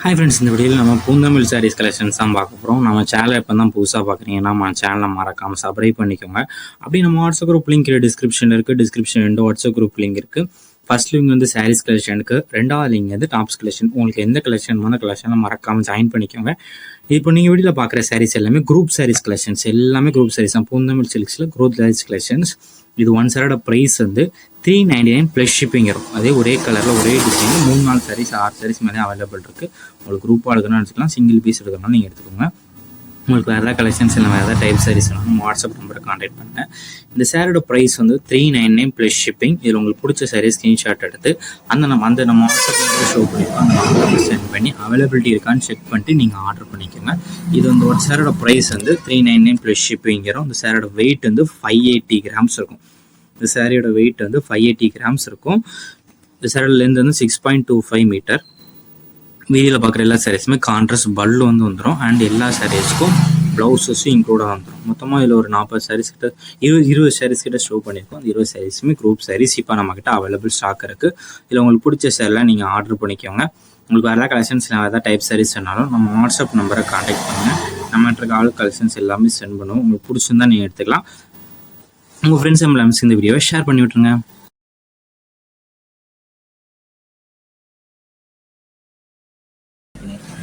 Hi friends, இந்த வீடியோவில் நம்ம பூந்தமிழ் சாரீஸ் கலெக்ஷன்ஸ் தான் பார்க்க போகிறோம். நம்ம சேனலை இப்போ தான் புதுசாக பார்க்குறீங்கன்னா நம்ம சேனலை மறக்காமல் சப்ஸ்கிரைப் பண்ணிக்கோங்க. அப்படி நம்ம வாட்ஸ்அப் குரூப் லிங்க் டிஸ்கிரிப்ஷனில் இருக்குது. டிஸ்கிரிப்ஷன் 2 வாட்ஸ்அப் குரூப் லிங்க் இருக்குது. ஃபர்ஸ்ட் லிங்க் வந்து சாரீஸ் கலெக்ஷனுக்கு, ரெண்டாவது லிங்க் வந்து டாப்ஸ் கலெக்ஷன். உங்களுக்கு எந்த கலெக்ஷனில் மறக்காமல் ஜாயின் பண்ணிக்கோங்க. இப்போ நீங்கள் வீடியோவில் பார்க்குற சாரீஸ் எல்லாமே குரூப் சாரீஸ் கலெக்ஷன்ஸ், எல்லாமே குரூப் சாரீஸ் தான். பூந்தமிழ் சில்க்ஸில் குரூப் சாரீஸ் கலெக்ஷன்ஸ். இது ஒன் சாரோட ப்ரைஸ் வந்து 399 ப்ளஸ் ஷிப்பிங் வரும். அதே ஒரே கலரில் ஒரே டிசைன் 3-4 சாரீஸ் 6 சாரீஸ் மேலே அவைலபிள் இருக்குது. உங்களுக்கு குரூப்பாக எடுக்கணும்னு எடுத்துக்கலாம், சிங்கிள் பீஸ் எடுக்கணும்னு நீங்கள் எடுத்துக்கோங்க. உங்களுக்கு வேறு ஏதாவது கலெக்ஷன்ஸ் இல்லை, வேறு ஏதாவது டைப் சாரீஸ் வேணும் வாட்ஸ்அப் நம்பரை கான்டாக்ட் பண்ணுங்கள். இந்த சாரோட ப்ரைஸ் வந்து 399 ப்ளஸ் ஷிப்பிங். இதில் உங்களுக்கு பிடிச்ச சாரீ ஸ்க்ரீன்ஷாட் எடுத்து நம்ம வாட்ஸ்அப் நம்பரை ஷோ பண்ணியிருக்கோம். அந்த நம்பருக்கு சென்ட் பண்ணி அவைலபிலிட்டி இருக்கான்னு செக் பண்ணிட்டு நீங்கள் ஆர்டர் பண்ணிக்கோங்க. இது வந்து ஒரு சாரோட ப்ரைஸ் வந்து 399 ப்ளஸ் ஷிப்பிங் வரும். இந்த சாரோட வெயிட் வந்து 580 கிராம்ஸ் இருக்கும். இந்த சாரியோட வெயிட் வந்து 580 கிராம்ஸ் இருக்கும். இந்த சாரியோட லென்த் வந்து 6.25 மீட்டர். வீடியோவில் பார்க்குற எல்லா சாரீஸுமே கான்ட்ராஸ்ட் பல்லு வந்து வந்துடும். அண்ட் எல்லா சாரீஸ்க்கும் ப்ளவுஸஸும் இன்க்ளூடாக வந்துடும். மொத்தமாக இதில் ஒரு 40 சாரீஸ் கிட்ட 20 சாரீஸ் கிட்ட ஷோ பண்ணியிருக்கோம். அந்த 20 சாரீஸுமே குரூப் சாரீஸ் இப்போ நம்மக்கிட்ட அவைலபிள் ஸ்டாக் இருக்குது. இதில் உங்களுக்கு பிடிச்ச சாரிலாம் நீங்கள் ஆர்டர் பண்ணிக்கோங்க. உங்களுக்கு வேறு கலெக்ஷன்ஸ் வேறு டைப் சாரீஸ் வேணாலும் நம்ம வாட்ஸ்அப் நம்பரை கான்டாக்ட் பண்ணுங்கள். நம்மகிட்ட ஆல் கலெக்ஷன்ஸ் எல்லாமே சென்ட் பண்ணுவோம். உங்களுக்கு பிடிச்சிருந்தா நீங்கள் எடுத்துக்கலாம். உங்கள் ஃப்ரெண்ட்ஸ் எல்லாமே இந்த வீடியோவை ஷேர் பண்ணி விட்டுருங்க.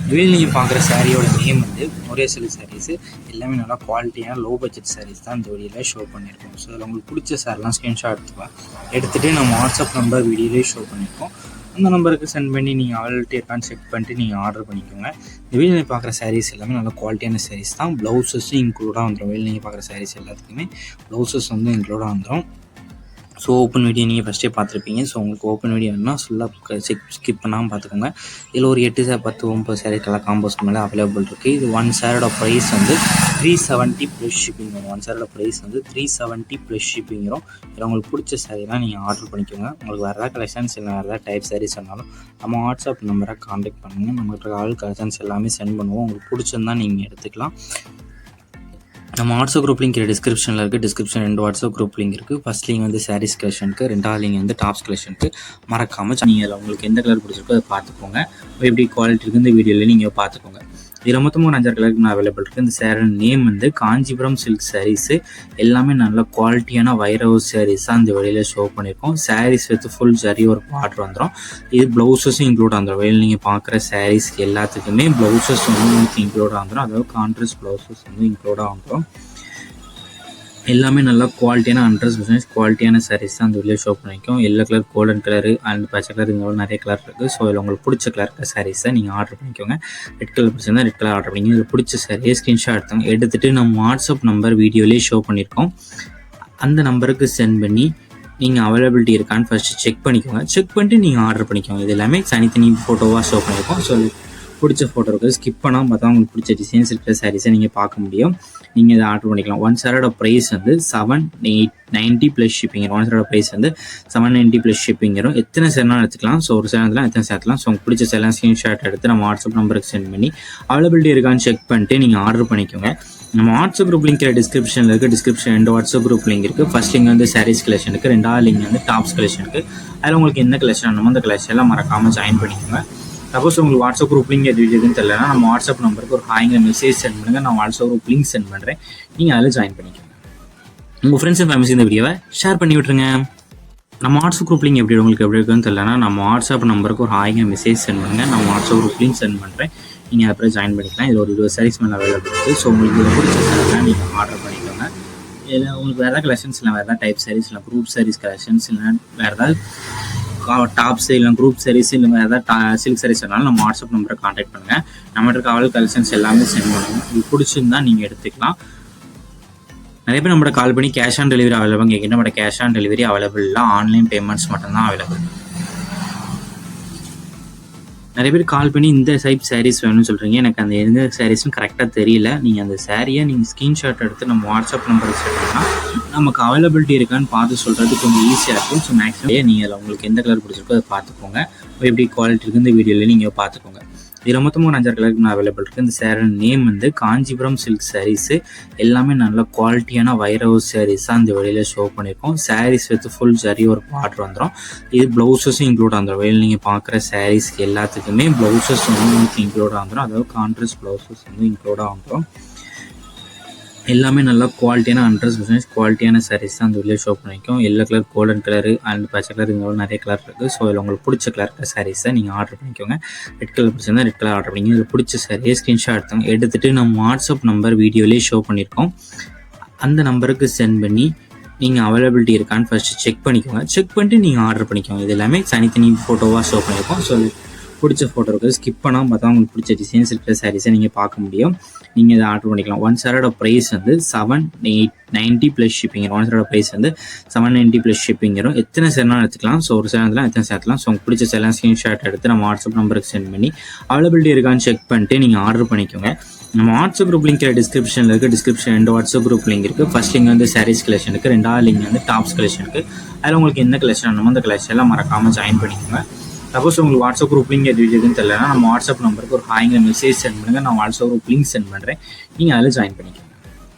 இதுவே நீங்கள் பார்க்குற சாரியோட நேம் வந்து ஒரே சில சாரீஸு எல்லாமே நல்லா குவாலிட்டியான லோ பட்ஜெட் சாரீஸ் தான் இந்த வீடியோவில் ஷோ பண்ணியிருக்கோம். ஸோ அதில் உங்களுக்கு பிடிச்ச சாரிலாம் ஸ்க்ரீன்ஷாட் எடுத்துகிட்டு நம்ம வாட்ஸ்அப் நம்பர் வீடியோலேயே ஷோ பண்ணியிருக்கோம். அந்த நம்பருக்கு சென்ட் பண்ணி நீங்கள் அவைலபிலிட்டி இருக்கான்னு செக் பண்ணிட்டு நீங்கள் ஆர்டர் பண்ணிக்கோங்க. இந்த வீடியோவில் பார்க்குற சாரீஸ் எல்லாமே நல்ல குவாலிட்டியான சாரீஸ் தான். ப்ளவுஸஸும் இன்க்ளூடாக வந்துடும். வீடியோவில் நீங்கள் பார்க்குற சாரீஸ் எல்லாத்துக்குமே ப்ளவுஸஸ் வந்து இன்க்ளூடாக வந்துடும். ஸோ ஓப்பன் வீடியோ நீங்கள் ஃபஸ்ட்டே பார்த்துருப்பீங்க. ஸோ உங்களுக்கு ஓப்பன் வீடியோ வேணுன்னா ஃபுல்லாக ஸ்கிப் பண்ணாமல் பார்த்துக்கோங்க. இதில் ஒரு 8 10 9 சாரீ கலர் காம்போஸ் மேலே அவைலபிள் இருக்குது. இது ஒன் சாரோட ப்ரைஸ் வந்து 370 ப்ளஸ் ஷிப்பிங் வரும். ஒன் சாரோட ப்ரைஸ் வந்து 370 ப்ளஸ் ஷிப்பிங் வரும். இதில் உங்களுக்கு பிடிச்ச சாரீலாம் நீங்கள் ஆர்டர் பண்ணிக்கோங்க. உங்களுக்கு வேறு ஏதாவது கலெக்ஷன்ஸ் இல்லை, வேறு ஏதாவது டைப் சாரீஸ் சொன்னாலும் நம்ம வாட்ஸ்அப் நம்பரை கான்டாக்ட் பண்ணுங்கள். நம்மகிட்ட ஆல் கலெக்ஷன்ஸ் எல்லாமே சென்ட் பண்ணுவோம். உங்களுக்கு பிடிச்சிருந்தா நீங்கள் எடுத்துக்கலாம். நம்ம வாட்ஸ்அப் குரூப் லிங்க் டிஸ்கிரிப்ஷனில் இருக்குது. டிஸ்கிரிப்ஷன் 2 வாட்ஸ்அப் குரூப் லிங்க் இருக்குது. ஃபஸ்ட் லிங்க் வந்து சாரீஸ் கலெக்ஷனுக்கு, ரெண்டாவது லிங்க் வந்து டாப்ஸ் கலெக்ஷனுக்கு. மறக்காமல் நீங்கள் உங்களுக்கு எந்த கலர் பிடிச்சிருக்கோ அதை பார்த்துக்கோங்க. எப்படி குவாலிட்டி இருக்குது இந்த வீடியோவில் நீங்கள் பார்த்துக்கோங்க. இதில் மொத்தமாக ஒரு 5 கலருக்கு அவைலபிள் இருக்குது. இந்த சேரீ நேம் வந்து காஞ்சிபுரம் சில்க் சாரீஸு. எல்லாமே நல்ல குவாலிட்டியான வைரவ் சாரீஸ் தான் இந்த வழியில் ஷோ பண்ணியிருக்கோம். சாரீஸ் வித் ஃபுல் ஜரி ஒரு பார்டர் வந்துடும். இது ப்ளவுஸஸும் இன்க்ளூட் வந்துடும். வெளியில் நீங்கள் பார்க்குற சாரீஸ் எல்லாத்துக்குமே ப்ளவுஸஸ் வந்து உங்களுக்கு இன்க்ளூடாக வந்துடும். அதாவது கான்ட்ராஸ்ட் ப்ளவுஸஸ் வந்து இன்க்ளூடாக வந்துடும். எல்லாமே நல்லா குவாலிட்டியான 100% குவாலிட்டியான சாரீஸ் தான் அந்த வீடியோ ஷோ பண்ணிக்கும். Yellow colour, golden colour and பச்சை கலர், இந்த மாதிரி நிறைய கலர் இருக்குது. ஸோ இதில் உங்களுக்கு பிடிச்ச கலர் சாரீஸை நீங்கள் ஆர்டர் பண்ணிக்கோங்க. ரெட் கலர் பிடிச்சிருந்தா ரெட் கலர் ஆர்டர் பண்ணிக்கோங்க. இதில் பிடிச்ச சாரியை ஸ்க்ரீன்ஷாட் எடுத்துகிட்டு நம்ம வாட்ஸ்அப் நம்பர் வீடியோலேயே ஷோ பண்ணியிருக்கோம். அந்த நம்பருக்கு சென்ட் பண்ணி நீங்கள் அவைலபிலிட்டி இருக்கான்னு ஃபஸ்ட்டு செக் பண்ணிக்கோங்க. செக் பண்ணிட்டு நீங்கள் ஆர்டர் பண்ணிக்கோங்க. இது எல்லாமே தனித்தனி ஃபோட்டோவாக ஷோ பண்ணியிருக்கோம். ஸோ பிடிச்ச ஃபோட்டோ இருக்குது, ஸ்கிப் பண்ணாமல் பார்த்தா உங்களுக்கு பிடிச்ச டிசைன்ஸ் இருக்கிற சாரீஸை நீங்கள் பார்க்க முடியும். நீங்கள் இதை ஆர்டர் பண்ணிக்கலாம். ஒன் சாரோட ப்ரைஸ் வந்து 790 ப்ளஸ் ஷிப்பிங். ஒன் சாரோட ப்ரைஸ் வந்து 790 ப்ளஸ் ஷிப்பிங் வரும். எத்தனை சேரலாம் எடுத்துக்கலாம். ஸோ ஒரு சேரத்தில் எத்தனை சேர்த்துலாம். ஸோ உங்களுக்கு பிடிச்ச சேரலாம் ஸ்க்ரீன்ஷாட் எடுத்து நம்ம வாட்ஸ்அப் நம்பருக்கு சென்ட் பண்ணி அவைலபிலிட்டி இருக்கான்னு செக் பண்ணிட்டு நீங்கள் ஆர்டர் பண்ணிக்கோங்க. நம்ம வாட்ஸ்அப் குரூப் லிங்க் டிஸ்கிரிப்ஷனில் இருக்குது. டிஸ்கிரிப்ஷன் 2 வாட்ஸ்அப் குரூப் லிங்க் இருக்குது. ஃபஸ்ட் லிங்க் வந்து சாரீஸ் கலெக்ஷனுக்கு, ரெண்டாவது லிங்க் வந்து டாப்ஸ் கலெக்ஷனுக்கு. அதில் உங்களுக்கு எந்த கலெக்ஷன் வேணுமோ அந்த கலெக்ஷன்லாம் மறக்காமல் ஜாயின் பண்ணிக்கோங்க. சப்போஸ் உங்களுக்கு வாட்ஸ்அப் குரூப் லிங்க் எதுன்னு தெரியலனா நம்ம வாட்ஸ்அப் நம்பருக்கு ஒரு ஹாய்ங்கிற மெசேஜ் சென்ட் பண்ணுங்கள். நான் வாட்ஸ்அப் குரூப் லிங்க் சென்ட் பண்ணுறேன். நீங்கள் அதில் ஜாயின் பண்ணிக்கோங்க. உங்கள் ஃப்ரெண்ட்ஸ் அண்ட் ஃபேமிலிஸ் இந்த வீடியோவை ஷேர் பண்ணி விட்டுருங்க. நம்ம வாட்ஸ்அப் குரூப் லிங்க் உங்களுக்கு எப்படி இருக்குன்னு தெரியலனா நம்ம வாட்ஸ்அப் நம்பருக்கு ஒரு ஹாய்ங்கிற மெசேஜ் சென்ட் பண்ணுங்கள். நான் வாட்ஸ்அப் குரூப் லிங்க் சென்ட் பண்ணுறேன். நீங்கள் அப்புறம் ஜாயின் பண்ணிக்கலாம். இதில் ஒரு 20 சாரீஸ் மேலே அவைலபிள் இருக்குது. ஸோ உங்களுக்கு இதை பிடிச்ச சாரீலாம் நீங்கள் ஆர்டர் பண்ணிக்கோங்க. இதில் உங்களுக்கு வேறு ஏதாவது கலெக்ஷன்ஸ் இல்லை, வேறு ஏதாவது டைப் சாரீஸ் இல்லை, குரூப் சாரீஸ் கலெக்ஷன்ஸ் இல்லை, வேறு ஏதாவது டாப்ஸ் இல்லை குரூப் சாரீஸ் இல்லை, ஏதாவது சில்க் சாரீஸ் வேணாலும் நம்ம வாட்ஸ்அப் நம்பரை கான்டாக்ட் பண்ணுங்கள். நம்மகிட்ட இருக்க ஆல் கலெக்ஷன்ஸ் எல்லாமே சென்ட் பண்ணுவோம். இது பிடிச்சிருந்தா நீங்கள் எடுத்துக்கலாம். நிறைய பேர் நம்மகிட்ட கால் பண்ணி கேஷ் ஆன் டெலிவரி அவைலபிள் கேட்கிட்டு, நம்மகிட்ட கேஷ் ஆன் டெலிவரி அவைலபிள் இல்லை, ஆன்லைன் பேமெண்ட்ஸ் மட்டும்தான் அவைலபிள். நிறைய பேர் கால் பண்ணி இந்த டைப் சாரீஸ் வேணும்னு சொல்கிறீங்க. எனக்கு அந்த எந்த சாரீஸும் கரெக்டாக தெரியல. நீங்கள் அந்த சாரியை நீங்கள் ஸ்க்ரீன்ஷாட் எடுத்து நம்ம வாட்ஸ்அப் நம்பருக்கு சொல்லிங்கன்னா நமக்கு அவைலபிலிட்டி இருக்கான்னு பார்த்து சொல்கிறது கொஞ்சம் ஈஸியாக இருக்கும். ஸோ மேக்ஸிமம் நீங்கள் அதில் உங்களுக்கு எந்த கலர் பிடிச்சிருக்கோ அதை பார்த்துக்கோங்க. எப்படி குவாலிட்டி இருக்குது இந்த வீடியோவில் நீங்கள் பார்த்துக்கோங்க. இதில் மொத்தமாக ஒரு 5 கலருக்கு நான் அவைலபிள் இருக்குது. இந்த சேரீ நேம் வந்து காஞ்சிபுரம் சில்க் சாரீஸு. எல்லாமே நல்ல குவாலிட்டியான வைர ஹவுஸ் சாரீஸாக இந்த வழியில் ஷோ பண்ணியிருக்கோம். சாரீஸ் வித் ஃபுல் ஜரி ஒரு பார்டர் வந்துடும். இது ப்ளவுசஸும் இன்க்ளூட் ஆகிடும். வழியில் நீங்கள் பார்க்குற சாரீஸ்க்கு எல்லாத்துக்குமே ப்ளவுசஸ் வந்து உங்களுக்கு இன்க்ளூட் ஆகிடும். அதாவது கான்ட்ராஸ்ட் ப்ளவுசஸ் வந்து இன்க்ளூட் ஆகிடும். எல்லாமே நல்லா குவாலிட்டியான 100% குவாலிட்டியான சாரீஸ் தான் அந்த வெளியே ஷோ பண்ணிக்கும். Yellow colour, golden colour and பச்சை கலர், இந்த மாதிரி நிறைய கலர் இருக்குது. ஸோ இதில் உங்களுக்கு பிடிச்ச கலர் இருக்க சாரீஸை நீங்கள் ஆர்டர் பண்ணிக்கோங்க. ரெட் கலர் பிடிச்சிருந்தா ரெட் கலர் ஆர்டர் பண்ணிக்கோங்க. இதில் பிடிச்ச சாரியை ஸ்க்ரீன்ஷாட் எடுத்துகிட்டு நம்ம வாட்ஸ்அப் நம்பர் வீடியோலேயே ஷோ பண்ணியிருக்கோம். அந்த நம்பருக்கு சென்ட் பண்ணி நீங்கள் அவைலபிலிட்டி இருக்கான்னு ஃபஸ்ட்டு செக் பண்ணிக்கோங்க. செக் பண்ணிட்டு நீங்கள் ஆர்டர் பண்ணிக்கோங்க. இது எல்லாமே தனித்தனி ஃபோட்டோவாக ஷோ பண்ணியிருக்கோம். ஸோ பிடிச்ச ஃபோட்டோ இருக்குது. ஸ்கிப் பண்ணாமல் பார்த்தா உங்களுக்கு பிடிச்ச டிசைன்ஸ் இருக்கிற சாரீஸை நீங்கள் பார்க்க முடியும். நீங்கள் இதை ஆர்டர் பண்ணிக்கலாம். ஒன் சாரோட ப்ரைஸ் வந்து 790 ப்ளஸ் ஷிப்பிங். ஒன் சாரோட ப்ரைஸ் வந்து 790 ப்ளஸ் ஷிப்பிங் வரும். எத்தனை சேரனாலும் எடுத்துக்கலாம். ஸோ ஒரு சேரத்தில் எத்தனை சேர்த்துலாம். ஸோ உங்களுக்கு பிடிச்ச சேரலாம் ஸ்க்ரீன்ஷாட் எடுத்து நம்ம வாட்ஸ்அப் நம்பருக்கு சென்ட் பண்ணி அவைலபிலிட்டி இருக்கான்னு செக் பண்ணிட்டு நீங்கள் ஆர்டர் பண்ணிக்கோங்க. நம்ம வாட்ஸ்அப் குரூப் லிங்க் டிஸ்கிரிப்ஷனில் இருக்குது. டிஸ்கிரிப்ஷன் 2 வாட்ஸ்அப் குரூப் லிங்க் இருக்குது. ஃபர்ஸ்ட் லிங்க் வந்து சாரீஸ் கலெக்ஷனுக்கு, 2வது லிங்க் வந்து டாப்ஸ் கலெக்ஷனுக்கு. அதில் உங்களுக்கு எந்த கலெக்ஷன் வேணுமோ அந்த கலெக்ஷன் எல்லாம் மறக்காமல் ஜாயின் பண்ணிக்கோங்க. சப்போஸ் உங்களுக்கு வாட்ஸ்அப் குரூப் லிங்க் எது எதுன்னு தெரியலனா நம்ம வாட்ஸ்அப் நம்பருக்கு ஒரு ஹாய்ங்கிற மெசேஜ் சென்ட் பண்ணுங்கள். நான் வாட்ஸ்அப் குரூப் லிங்க் சென்ட் பண்ணுறேன். நீங்கள் அதில் ஜாயின் பண்ணிக்கோங்க.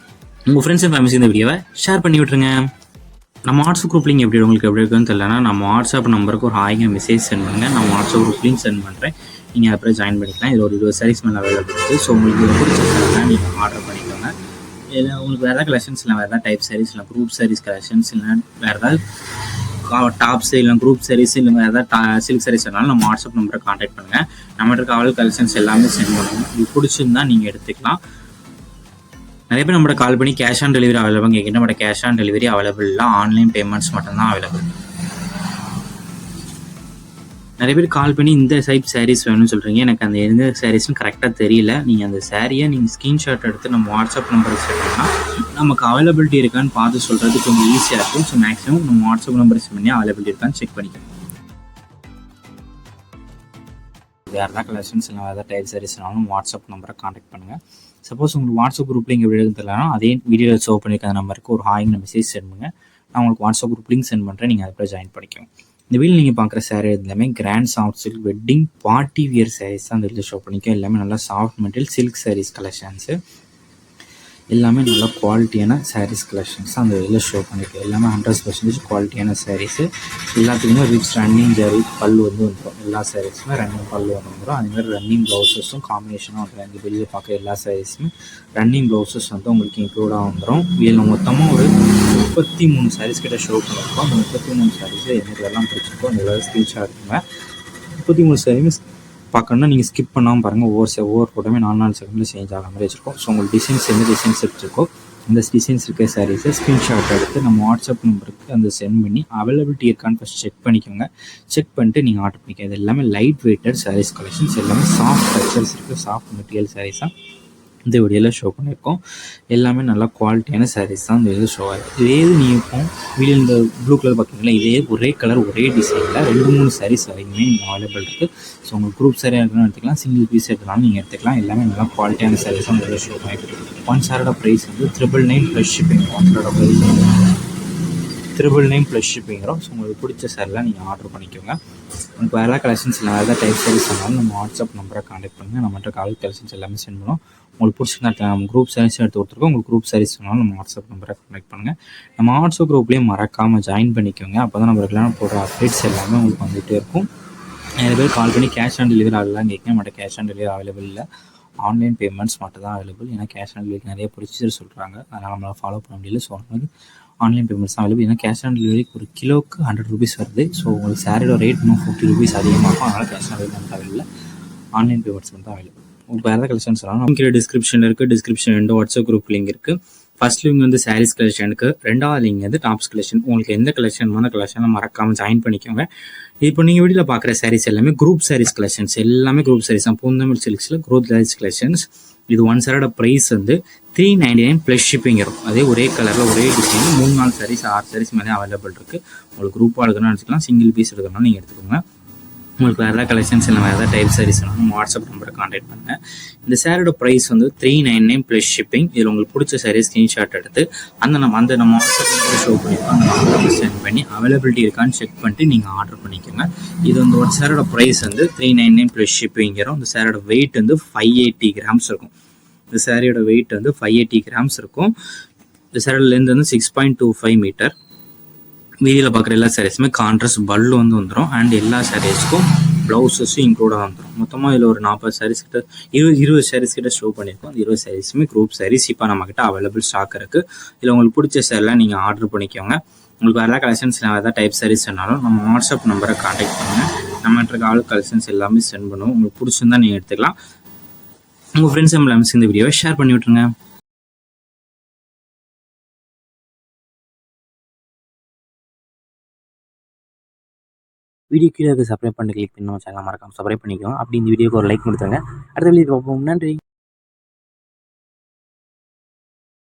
உங்கள் ஃப்ரெண்ட்ஸ் அண்ட் ஃபேமிலிஸ் இந்த வீடியோவை ஷேர் பண்ணி விட்டுருங்க. நம்ம வாட்ஸ்அப் குரூப் லிங்க் உங்களுக்கு எப்படி இருக்குன்னு தெரியலனா நம்ம வாட்ஸ்அப் நம்பருக்கு ஒரு ஹாய்ங்கிற மெசேஜ் சென்ட் பண்ணுங்கள். நான் வாட்ஸ்அப் குரூப் லிங்க் சென்ட் பண்ணுறேன். நீங்கள் அப்புறம் ஜாயின் பண்ணிக்கலாம். இதில் ஒரு 20 சாரீஸ் மேலே அவைலபிள் இருக்குது. ஸோ உங்களுக்கு இதை பிடிச்ச சாரீஸ்லாம் நீங்கள் ஆர்டர் பண்ணிக்கோங்க. இதில் உங்களுக்கு வேறு ஏதாவது கலெக்ஷன்ஸ் இல்லை, வேறு ஏதாவது டைப் சாரீஸ் இல்லை, குரூப் சாரீஸ் கலெக்ஷன்ஸ் இல்லை, வேறு ஏதாவது டாப்ஸ் இல்லை குரூப் சாரீஸ் இல்லை ஏதாவது சில்க் சாரீஸ் வேணாலும் நம்ம வாட்ஸ்அப் நம்பரை கான்டாக்ட் பண்ணுங்கள். நம்மகிட்ட இருக்க ஆல் கலெக்ஷன்ஸ் எல்லாமே சென்ட் பண்ணுவோம். இது பிடிச்சிருந்தா நீங்கள் எடுத்துக்கலாம். நிறைய பேர் நம்மகிட்ட கால் பண்ணி கேஷ் ஆன் டெலிவரி அவைலபிள் கேட்கிட்டு நம்மகிட்ட கேஷ் ஆன் டெலிவரி அவைலபிள் இல்லை, ஆன்லைன் பேமெண்ட்ஸ் மட்டும்தான் அவைலபிள். நிறைய பேர் கால் பண்ணி இந்த டைப் சாரீஸ் வேணும்னு சொல்கிறீங்க. எனக்கு அந்த எந்த சாரீஸ்னு கரெக்டாக தெரியல. நீங்கள் அந்த சாரியை நீங்கள் ஸ்க்ரீன்ஷாட் எடுத்து நம்ம வாட்ஸ்அப் நம்பருக்கு சென்ட் பண்ணால் நமக்கு அவைலபிலிட்டி இருக்கான்னு பார்த்து சொல்கிறது கொஞ்சம் ஈஸியாக இருக்கும். ஸோ மேக்ஸிமம் நம்ம வாட்ஸ்அப் நம்பர் சென்ட் பண்ணி அவைலபிலிட்டி இருக்கான்னு செக் பண்ணிக்கணும். வேறு ஏதாவது கலெக்ஷன்ஸ் இல்லை, வேறு ஏதாவது டைப் சாரீஸ்னாலும் வாட்ஸ்அப் நம்பரை கான்டாக்ட் பண்ணுங்கள். சப்போஸ் உங்களுக்கு வாட்ஸ்அப் குரூப் லிங்க் எப்படி இருக்குன்னு தெரியலனா அதே வீடியோவில் ஷோ பண்ணியிருக்க அந்த நம்பருக்கு ஒரு ஹாய்ங்கிற மெசேஜ் சென்ட் பண்ணுங்கள். நான் உங்களுக்கு வாட்ஸ்அப் குரூப் லிங்க் சென்ட் பண்ணுறேன். நீங்கள் அதை ஜாயின் பண்ணிக்கோங்க. இந்த வீடியோ நீங்கள் பார்க்குற சாரீ எல்லாமே grand soft silk wedding party wear saris தான் இந்த வீடியோ ஷோ பண்ணிக்கோம். எல்லாமே நல்லா soft material silk saris collections. எல்லாமே நல்லா குவாலிட்டியான சாரீஸ் கலெக்ஷன்ஸ் தான் அந்த வீடியோ ஷோ பண்ணியிருக்கோம். எல்லாமே 100% குவாலிட்டியான சாரீஸு. எல்லாத்துக்குமே ரிச் ரன்னிங் ஜரி பல்லு வந்துடும். எல்லா சாரீஸுமே ரன்னிங் பல்லு வந்துடும். அதுமாதிரி ரன்னிங் ப்ளவுஸஸும் காம்பினேஷனாக வந்துடும். இந்த வெளியே பார்க்குற எல்லா சாரீஸுமே ரன்னிங் ப்ளவுஸஸ் வந்து உங்களுக்கு இன்க்ளூடாக வந்துடும். இதில் மொத்தமாக ஒரு 33 சாரீஸ் கிட்ட ஷோ பண்ணியிருக்கோம். அந்த 33 சாரீஸு எனக்கு எல்லாம் பிடிச்சிருக்கோம். அந்த எல்லாம் ஸ்க்ரீன்ஷாட் எடுத்துங்க. 33 சாரீமே பார்க்கணுன்னா நீங்கள் ஸ்கிப் பண்ணாமல் பாருங்கள். ஒவ்வொரு ஃபோட்டோமே 4 செகண்டில் சேஞ்ச் ஆகிற மாதிரி வச்சுருக்கோம். ஸோ உங்களுக்கு டிசைன்ஸ் எந்த டிசைன்ஸ் எடுத்துருக்கோ அந்த டிசைன்ஸ் இருக்க சாரீஸை ஸ்க்ரீன்ஷாட் எடுத்து நம்ம வாட்ஸ்அப் நம்பருக்கு அந்த சென்ட் பண்ணி அவைலபிலிட்டி இருக்கான்னு ஃபஸ்ட் செக் பண்ணிக்கோங்க. செக் பண்ணிட்டு நீங்கள் ஆர்டர் பண்ணிக்கோங்க. இது எல்லாமே லைட் வெயிட்டட் சாரீஸ் கலெக்ஷன்ஸ். எல்லாமே சாஃப்ட் டெக்ஸ்சர்ஸ் இருக்குது. சாஃப்ட் மெட்டீரியல் சாரீஸாக இந்த வீடியோவில் ஷோ பண்ணியிருக்கோம். எல்லாமே நல்லா குவாலிட்டியான சாரீஸ் தான் இந்த வீடியோ ஷோ ஆகிருக்கு. இதே இது நீங்கள் இப்போ வீடியோ இந்த ப்ளூ கலர் பார்க்குறீங்களா, இதே ஒரே கலர் ஒரே டிசைனில் 2-3 சாரீஸ் வரைக்குமே நீங்கள் அவைலபிள் இருக்குது. ஸோ உங்களுக்கு குரூப் சாரியாக இருக்கணும்னு எடுத்துக்கலாம், சிங்கிள் பீஸ் எடுத்துக்கலாம், நீங்கள் எடுத்துக்கலாம். எல்லாமே நல்லா குவாலிட்டியான சாரீஸ் தான் இந்த வீடியோ ஷோ பண்ணியிருக்கு. ஒன் சாரோட ப்ரைஸ் வந்து 999 ப்ளஸ் ஷிப்பிங். ஒன் சாரோட ப்ரைஸ் வந்து 999 ப்ளஸ் ஷிப்பிங் வரும். ஸோ உங்களுக்கு பிடிச்ச சாரிலாம் நீங்கள் ஆர்டர் பண்ணிக்கோங்க. உங்களுக்கு வேறு கலெக்ஷன்ஸ் இல்லை, வேறு டைப் சாரீஸ் வேணாலும் நம்ம வாட்ஸ்அப் நம்பரை கான்டாக்ட் பண்ணுங்கள். நம்மகிட்ட கால் கலெக்ஷன்ஸ் எல்லாமே சென்ட் பண்ணுவோம். உங்களுக்கு பிடிச்சிருந்தா நம்ம குரூப் சாரீஸ் எடுத்து கொடுத்துருக்கோம். உங்களுக்கு குரூப் சாரீஸ் வேணாலும் நம்ம வாட்ஸ்அப் நம்பரை கான்டாக்ட் பண்ணுங்கள். நம்ம வாட்ஸ்அப் குரூப்லேயும் மறக்காமல் ஜாயின் பண்ணிக்கோங்க. அப்போ தான் நம்ம ரெகுலராக போடுற அப்டேட்ஸ் எல்லாமே உங்களுக்கு வந்துகிட்டே இருக்கும். நிறைய பேர் கால் பண்ணி கேஷ் ஆன் டெலிவரி ஆகலாம் கேட்க மாட்டேன். கேஷ் ஆன் டெலிவரி அவைலபிள் இல்லை, ஆன்லைன் பேமெண்ட்ஸ் மட்டும் தான் அவைலபிள். ஏன்னா கேஷ் ஆன் டெலிவரி நிறைய ப்ரொசீஜர் சொல்கிறாங்க, அதனால் நம்மளால் ஃபாலோ பண்ண முடியல. ஸோ வந்து ஆன்லைன் பேமெண்ட்ஸ் தான் அவைலபிள். ஏன்னா கேஷ் ஆன் டெலிவரி ஒரு கிலோவுக்கு 100 ரூபீஸ் வருது. ஸோ உங்களுக்கு சாரியோட ரேட் இன்னும் 50 ரூபீஸ் அதிகமாகும். அதனால் கேஷ் ஆன் டெலிவரி மட்டும் அவைலபிள், ஆன்லைன் பேமெண்ட்ஸ் மட்டும் அவைலபிள். உங்களுக்கு வேறு கலெக்ஷன்ஸ் எல்லாம் நமக்கு டிஸ்கிரிப்ஷனில் இருக்குது. டிஸ்கிரிப்ஷன் 2 வாட்ஸ்அப் குரூப் லிங்க் இருக்குது. ஃபர்ஸ்ட் லிங்க் வந்து சாரீஸ் கலெக்ஷனுக்கு, 2வது லிங்க் வந்து டாப்ஸ் கலெக்ஷன். உங்களுக்கு எந்த கலெக்ஷன் மறக்காமல் ஜாயின் பண்ணிக்கோங்க. இப்போ நீங்கள் வீடியோவில் பார்க்குற சாரீஸ் எல்லாமே குரூப் சாரீஸ் கலெக்ஷன்ஸ். எல்லாமே குரூப் சாரீஸ் தான். பூந்தமிழ் சில்க்ஸில் குரூப் சாரீஸ் கலெக்ஷன்ஸ். இது ஒன் சாரோட ப்ரைஸ் வந்து 399 ப்ளஸ் ஷிப்பிங் வரும். அதே ஒரே கலரில் ஒரே டிசைன் 3-4 சாரீஸ் 6 சாரீஸ் மேலே அவைலபிள் இருக்குது. உங்களுக்கு குரூப்பாக எடுக்கணும்னு எடுத்துக்கலாம், சிங்கிள் பீஸ் எடுக்கணும்னா நீங்கள் எடுத்துக்கோங்க. உங்களுக்கு வேறு ஏதாவது கலெக்ஷன்ஸ் இல்லை வேறு ஏதாவது டைப் சாரீஸ் நம்ம வாட்ஸ்அப் நம்பரை கான்டாக்ட் பண்ணுங்கள். இந்த சாரியோட ப்ரைஸ் வந்து 399 ப்ளஸ் ஷிப்பிங். இதில் உங்களுக்கு பிடிச்ச சாரீ ஸ்க்ரீன்ஷாட் எடுத்து நம்ம வாட்ஸ்அப் நம்பரை ஷோ பண்ணியிருக்கோம். அந்த நம்பருக்கு சென்ட் பண்ணி அவைலபிலிட்டி இருக்கான்னு செக் பண்ணிட்டு நீங்கள் ஆர்டர் பண்ணிக்கோங்க. இது வந்து ஒரு சாரோட ப்ரைஸ் வந்து 399 ப்ளஸ் ஷிப்பிங்கிறோம். இந்த சாரோட வெயிட் வந்து 580 கிராம்ஸ் இருக்கும். இந்த சாரியோட வெயிட் வந்து 580 கிராம்ஸ் இருக்கும். இந்த சாரோட லென்த் வந்து 6.25 மீட்டர். வீடியோவில் பார்க்குற எல்லா சாரீஸுமே கான்ட்ராஸ்ட் பல்லு வந்து வந்துடும். அண்ட் எல்லா சாரீஸ்க்கும் ப்ளவுஸஸும் இன்க்ளூடாக வந்துடும். மொத்தமாக இதில் ஒரு 40 சாரீஸ் கிட்ட 20 சாரீஸ் கிட்ட ஷோ பண்ணியிருக்கோம். அந்த 20 சாரீஸுமே குரூப் சாரீஸ் இப்போ நம்மக்கிட்ட அவைலபிள் ஸ்டாக் இருக்குது. இதில் உங்களுக்கு பிடிச்ச சாரிலாம் நீங்கள் ஆர்டர் பண்ணிக்கோங்க. உங்களுக்கு வேறு கலெக்ஷன்ஸ் எதாவது டைப் சாரீஸ் சொன்னாலும் நம்ம வாட்ஸ்அப் நம்பரை கான்டாக்ட் பண்ணுங்கள். நம்மகிட்ட ஆல் கலெக்ஷன்ஸ் எல்லாமே சென்ட் பண்ணுவோம். உங்களுக்கு பிடிச்சிருந்தா நீங்கள் எடுத்துக்கலாம். உங்கள் ஃப்ரெண்ட்ஸ் எல்லாம் இந்த வீடியோவை ஷேர் பண்ணி விட்ருங்க. வீடியோ கீழே சப்ஸ்கிரைப் பண்ணி கிளிக் பண்ணி சேனல் மறக்காம சப்ஸ்கிரைப் பண்ணிக்கோங்க. அப்படி இந்த வீடியோக்கு ஒரு லைக் கொடுத்துருங்க. அடுத்த வீடியோ பார்ப்போம். நன்றி.